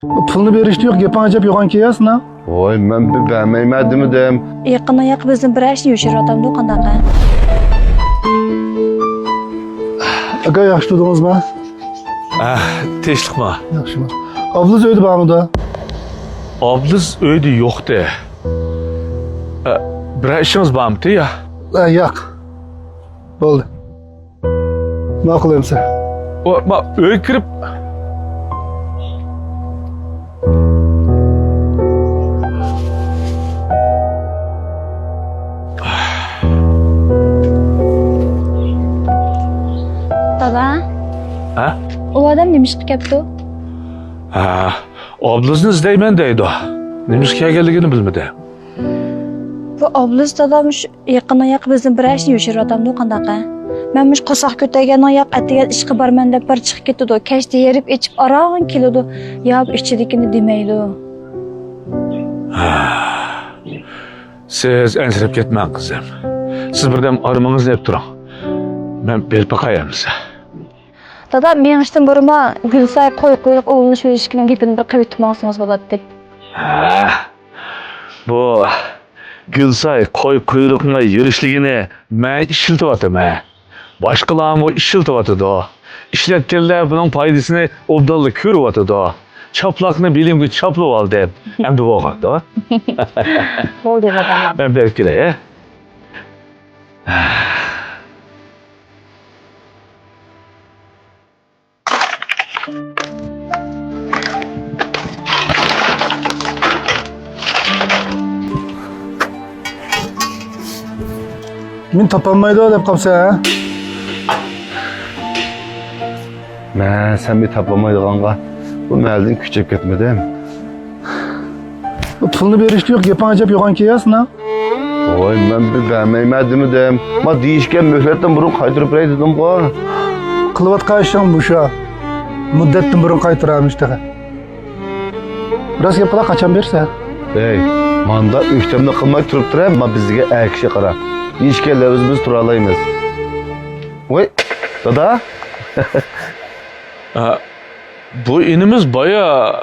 Pulni berishdi yo'q, gaping ajab yo'g'on kelyapsan ha? Voy, men beğenmeymedim dedim. Yaqin oyoq bizni bir ishni yoshiryapti qanaqa? Aka yaxshi turdingizmi? Tinchlikmi? Yaxshimi. Obliz uyda bormidi? Obliz uyda yo'q-da. Bir ishingiz bormi ya? Yo'q. Bo'ldi. Nima qilamsan? Uyga kirib Dada, Ha? u odam nima ish qilyapti? Oblizni izlayman deydi. Nima ishga kelganligini bilmadi. Bu obliz dadam shu yaqin oyoq bizni bir ishni yoshiryapti qanaqa? Men mush qosoq ko'targan oyoq atigan ishga borman deb bir chiqib ketdi. Kashda yerib ichib arog'in keladi. Yo'q ichidikini demaydi. Siz ensirab ketmang qizim. Siz birdam armangizni yeb turing. Men berib qo'yaman size. Dada, men ishdan burma Gulsay qo'y-qo'yliq o'g'lini shu ishkining gapini bir qilib tutmoqsangiz bo'ladi deb. Bu Gülsay qo'y quyruqqa yurishligini men ishlatyapman. Boshqalar bu ishlatyapti. Ishlatganlar buning foydasini obdonli ko'ryapti. Chaplaqni bilimga chaplab ol deb. Endi bo'lg'anda. Bo'ldi dadam. Men berib kelay. Men topolmaydi deb qolsa, ha? Sen bir tapamaydiğanga. Bu meldin küçük gitmedim. Pulni berishdi yo'q, gaping ajab yo'g'on kelyapsan ha? Voy, men beğenmeymedim dedim. Ma deyishken mühletten burun kaytırıp rey dedim bu. Qilayotgan ishing bu shu. Muddatdan burun qaytaramiz işte. Biraz gap qila, qachon bersa? Hey, manda ühtemde kılmak turup durar, ma bizge ekşi qara. Deyishkenler biz turalaymiz. Voy, dada. Bu inimiz baya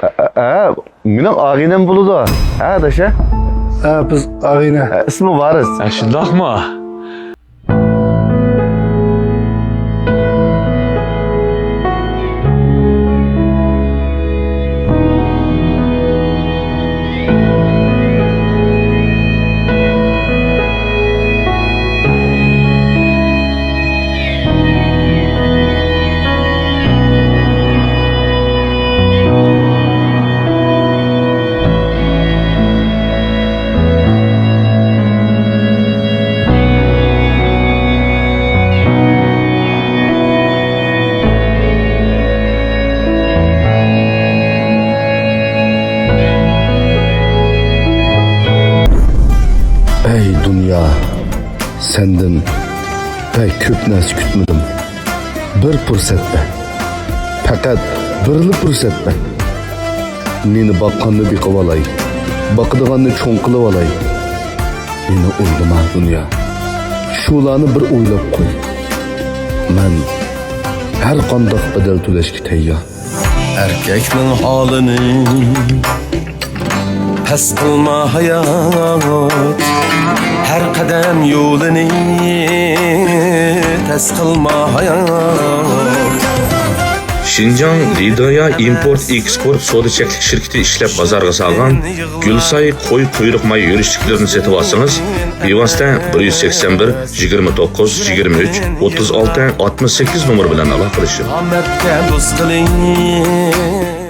Minin ağinem buludu. Ha daşa? Biz ağayna. İsmi varız. shundaqmi? Ey dünya, senden pek köp narsa kutmadim. Bir fursatda, faqat birli fursatda meni boqqanni biqib olay, boqadiganni cho'ng qilib olay. Meni o'ylama dunyo. Shularni bir o'ylab qo'y. Men har qanday bedel to'lashga tayyor. Erkeknin halini pes kılma hayat, her kadem yolunu tez kılma hayat. Şinjan Lidoya import eksport soda çeklik şirketi işlep bazarga salgan Gülsay qo'y quyruq may yurishliklarini setib olsangiz, bevosita 181 29 23 36 68 nomer bilan aloqa qilishing. Ahmet'te dost kılayım.